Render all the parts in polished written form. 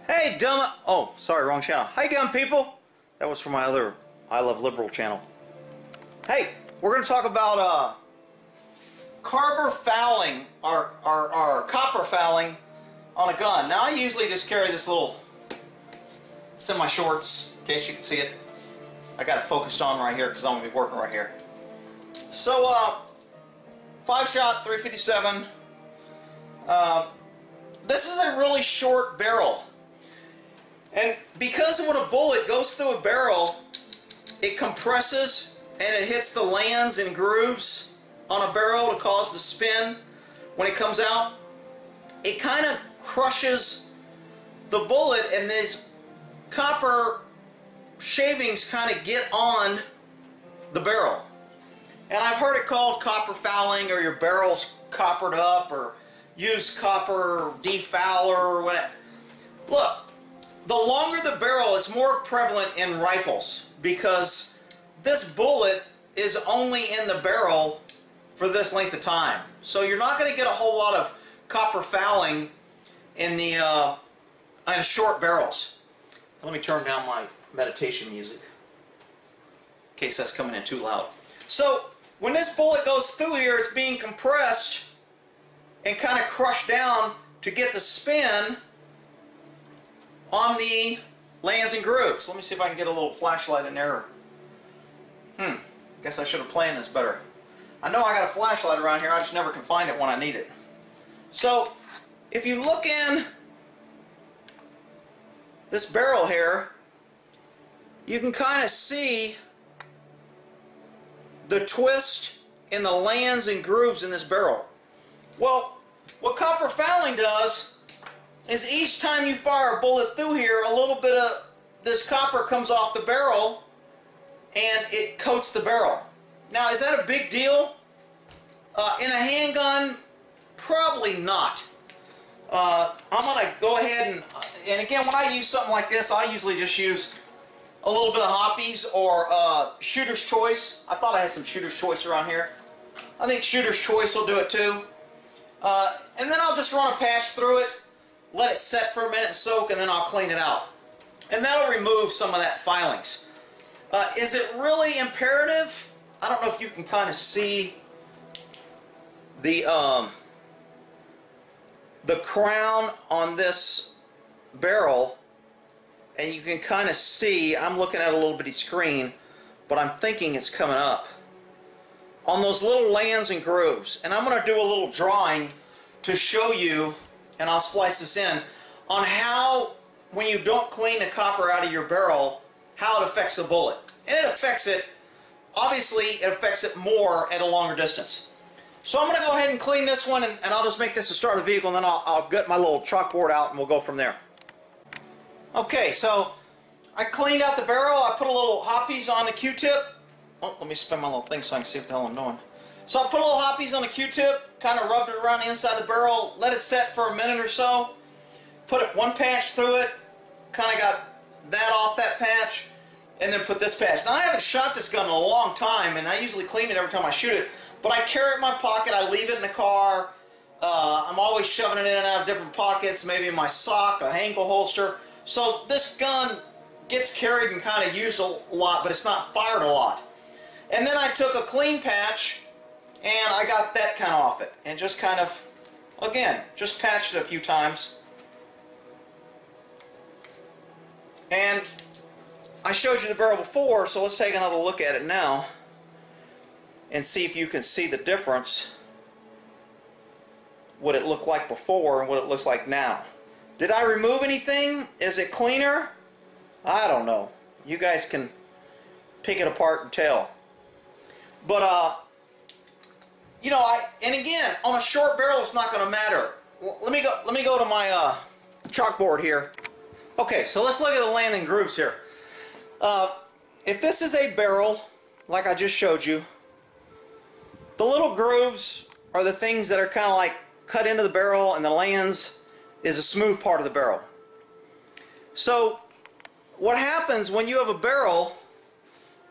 Hey, dumb. Oh, sorry, wrong channel. How you doing, people? That was from my other I Love Liberal channel. Hey, we're going to talk about copper fouling or copper fouling on a gun. Now, I usually just carry this little. It's in my shorts, in case you can see it. I got it focused on right here because I'm going to be working right here. So, 5-shot, 357. This is a really short barrel. And because when a bullet goes through a barrel, it compresses and it hits the lands and grooves on a barrel to cause the spin. When it comes out, it kind of crushes the bullet, and these copper shavings kind of get on the barrel. And I've heard it called copper fouling, or your barrel's coppered up, or use copper defouler or whatever. Look, the longer the barrel is more prevalent in rifles because this bullet is only in the barrel for this length of time. So you're not going to get a whole lot of copper fouling in the in short barrels. Let me turn down my meditation music in case that's coming in too loud. So when this bullet goes through here, it's being compressed and kind of crushed down to get the spin on the lands and grooves. Let me see if I can get a little flashlight in there. Guess I should have planned this better. I know I got a flashlight around here, I just never can find it when I need it. So, if you look in this barrel here, you can kind of see the twist in the lands and grooves in this barrel. Well, what copper fouling does is each time you fire a bullet through here, a little bit of this copper comes off the barrel and it coats the barrel. Now, is that a big deal? In a handgun, probably not. I'm going to go ahead and again, when I use something like this, I usually just use a little bit of Hoppies or Shooter's Choice. I thought I had some Shooter's Choice around here. I think Shooter's Choice will do it too. And then I'll just run a patch through it, let it set for a minute and soak, and then I'll clean it out. And that'll remove some of that filings. Is it really imperative? I don't know if you can kind of see the crown on this barrel, and you can kind of see, I'm looking at a little bitty screen, but I'm thinking it's coming up on those little lands and grooves. And I'm going to do a little drawing to show you, and I'll splice this in, on how, when you don't clean the copper out of your barrel, how it affects the bullet. And it affects it, obviously it affects it more at a longer distance. So I'm going to go ahead and clean this one, and I'll just make this the start of the vehicle, and then I'll get my little chalkboard out and we'll go from there. Okay, so I cleaned out the barrel, I put a little Hoppies on the Q-tip. Oh, let me spin my little thing so I can see what the hell I'm doing. So I put a little Hoppies on the Q-tip, kind of rubbed it around the inside the barrel, let it set for a minute or so, put one patch through it, kind of got that off that patch, and then put this patch. Now, I haven't shot this gun in a long time, and I usually clean it every time I shoot it, but I carry it in my pocket, I leave it in the car. I'm always shoving it in and out of different pockets, maybe in my sock, a ankle holster. So this gun gets carried and kind of used a lot, but it's not fired a lot. And then I took a clean patch and I got that kind of off it, and just kind of, again, just patched it a few times. And I showed you the barrel before, so let's take another look at it now and see if you can see the difference, what it looked like before and what it looks like now. Did I remove anything? Is it cleaner? I don't know. You guys can pick it apart and tell. But you know, and again, on a short barrel, it's not going to matter. Let me go to my chalkboard here. Okay, so let's look at the landing grooves here. If this is a barrel, like I just showed you, the little grooves are the things that are kind of like cut into the barrel, and the lands is a smooth part of the barrel. So what happens when you have a barrel,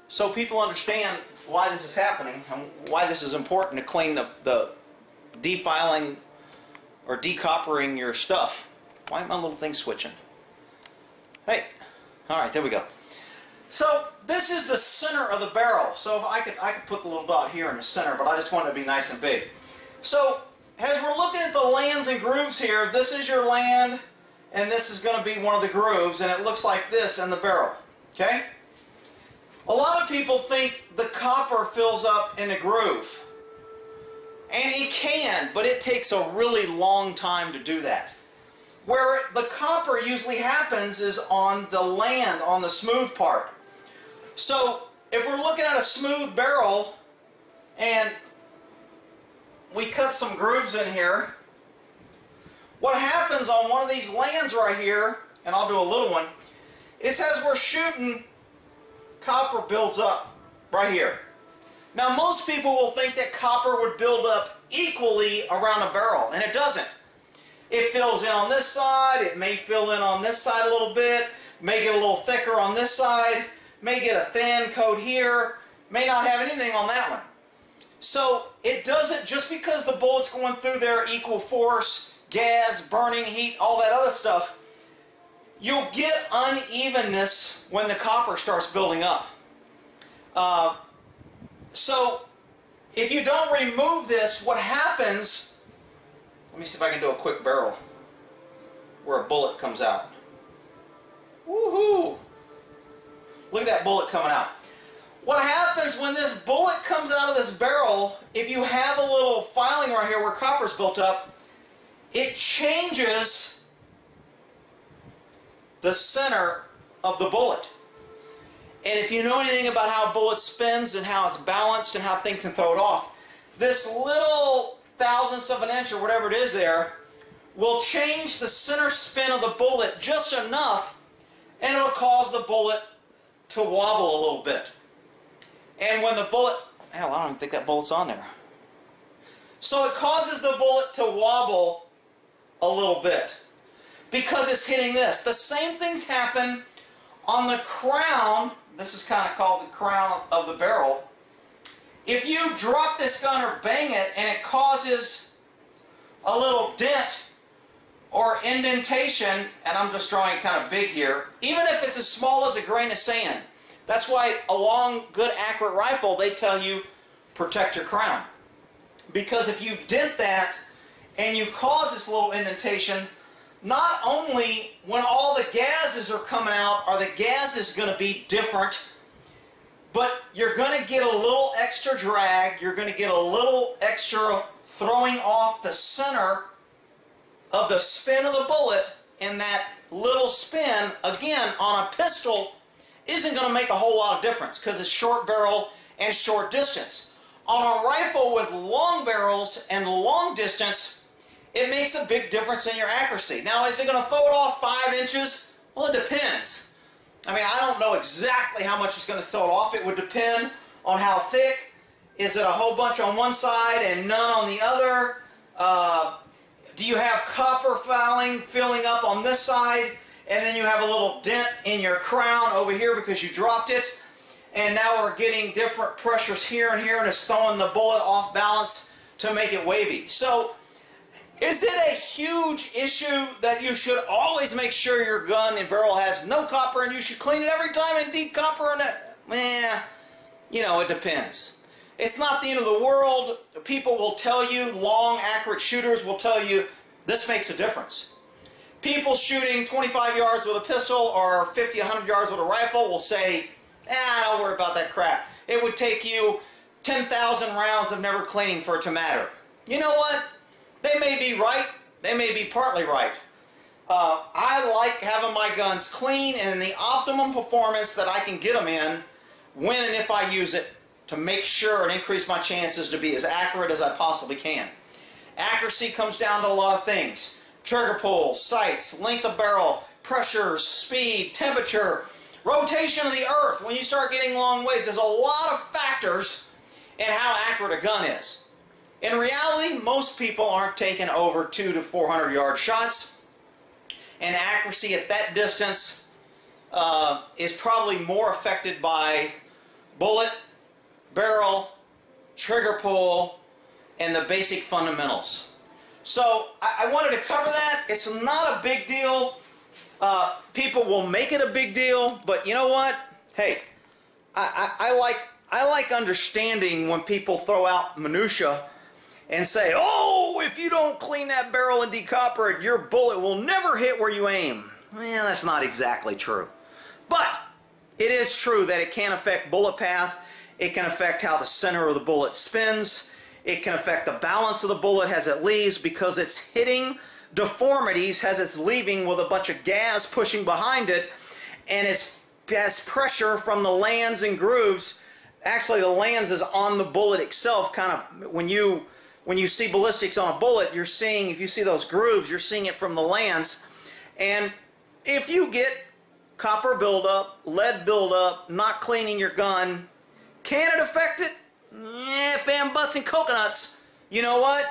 so people understand why this is happening and why this is important to clean the defiling or decoppering your stuff. Why am my little thing switching? Hey, all right, there we go. So this is the center of the barrel. So if I could put the little dot here in the center, but I just want it to be nice and big. So as we're looking at the lands and grooves here, this is your land, and this is going to be one of the grooves, and it looks like this in the barrel. Okay? A lot of people think the copper fills up in the groove. And it can, but it takes a really long time to do that. Where the copper usually happens is on the land, on the smooth part. So if we're looking at a smooth barrel and we cut some grooves in here, what happens on one of these lands right here, and I'll do a little one, is as we're shooting, copper builds up right here. Now most people will think that copper would build up equally around a barrel, and it doesn't. It fills in on this side, it may fill in on this side a little bit, may get a little thicker on this side, may get a thin coat here, may not have anything on that one. So it doesn't, just because the bullet's going through there equal force, gas, burning heat, all that other stuff, you'll get unevenness when the copper starts building up. So if you don't remove this, what happens, let me see if I can do a quick barrel where a bullet comes out. Woohoo! Look at that bullet coming out. What happens when this bullet comes out of this barrel, if you have a little filing right here where copper's built up, it changes the center of the bullet. And if you know anything about how a bullet spins and how it's balanced and how things can throw it off, this little thousandths of an inch or whatever it is there will change the center spin of the bullet just enough, and it'll cause the bullet to wobble a little bit. And when the bullet, hell, I don't even think that bullet's on there. So it causes the bullet to wobble a little bit because it's hitting this. The same things happen on the crown. This is kind of called the crown of the barrel. If you drop this gun or bang it and it causes a little dent or indentation, and I'm just drawing it kind of big here, even if it's as small as a grain of sand, that's why a long, good, accurate rifle, they tell you, protect your crown. Because if you dent that and you cause this little indentation, not only when all the gases are coming out are the gases going to be different, but you're going to get a little extra drag, you're going to get a little extra throwing off the center of the spin of the bullet, and that little spin, again, on a pistol, isn't going to make a whole lot of difference because it's short barrel and short distance. On a rifle with long barrels and long distance, it makes a big difference in your accuracy. Now, is it going to throw it off 5 inches? Well, it depends. I mean, I don't know exactly how much it's going to throw it off. It would depend on how thick. Is it a whole bunch on one side and none on the other? Do you have copper fouling filling up on this side, and then you have a little dent in your crown over here because you dropped it, and now we're getting different pressures here and here, and it's throwing the bullet off balance to make it wavy. So, is it a huge issue that you should always make sure your gun and barrel has no copper and you should clean it every time and deep copper in it? You know, it depends. It's not the end of the world. People will tell you, long, accurate shooters will tell you, this makes a difference. People shooting 25 yards with a pistol or 50, 100 yards with a rifle will say, don't worry about that crap. It would take you 10,000 rounds of never cleaning for it to matter. You know what? They may be right. They may be partly right. I like having my guns clean and in the optimum performance that I can get them in when and if I use it to make sure and increase my chances to be as accurate as I possibly can. Accuracy comes down to a lot of things. Trigger pull, sights, length of barrel, pressure, speed, temperature, rotation of the earth. When you start getting long ways, there's a lot of factors in how accurate a gun is. In reality, most people aren't taking over 200 to 400 yard shots, and accuracy at that distance is probably more affected by bullet, barrel, trigger pull, and the basic fundamentals. So I wanted to cover that. It's not a big deal. People will make it a big deal, but you know what? Hey, I like understanding when people throw out minutia and say, oh, if you don't clean that barrel and decopper it, your bullet will never hit where you aim. Well, that's not exactly true. But it is true that it can affect bullet path. It can affect how the center of the bullet spins. It can affect the balance of the bullet as it leaves because it's hitting deformities as it's leaving with a bunch of gas pushing behind it, and it's gas pressure from the lands and grooves. Actually, the lands is on the bullet itself. Kind of when you see ballistics on a bullet, you're seeing, if you see those grooves, you're seeing it from the lands. And if you get copper buildup, lead buildup, not cleaning your gun, can it affect it? Yeah, fam, butts and coconuts. You know what?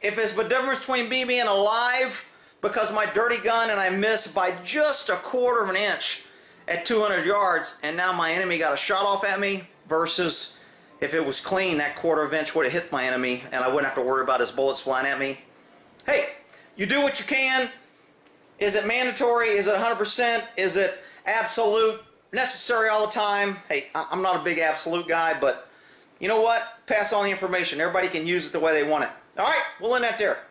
If it's the difference between me being alive because of my dirty gun and I miss by just a quarter of an inch at 200 yards and now my enemy got a shot off at me, versus if it was clean, that quarter of an inch would have hit my enemy and I wouldn't have to worry about his bullets flying at me. Hey, you do what you can. Is it mandatory? Is it 100%? Is it absolute necessary all the time? Hey, I'm not a big absolute guy, but you know what? Pass on the information. Everybody can use it the way they want it. All right, we'll end that there.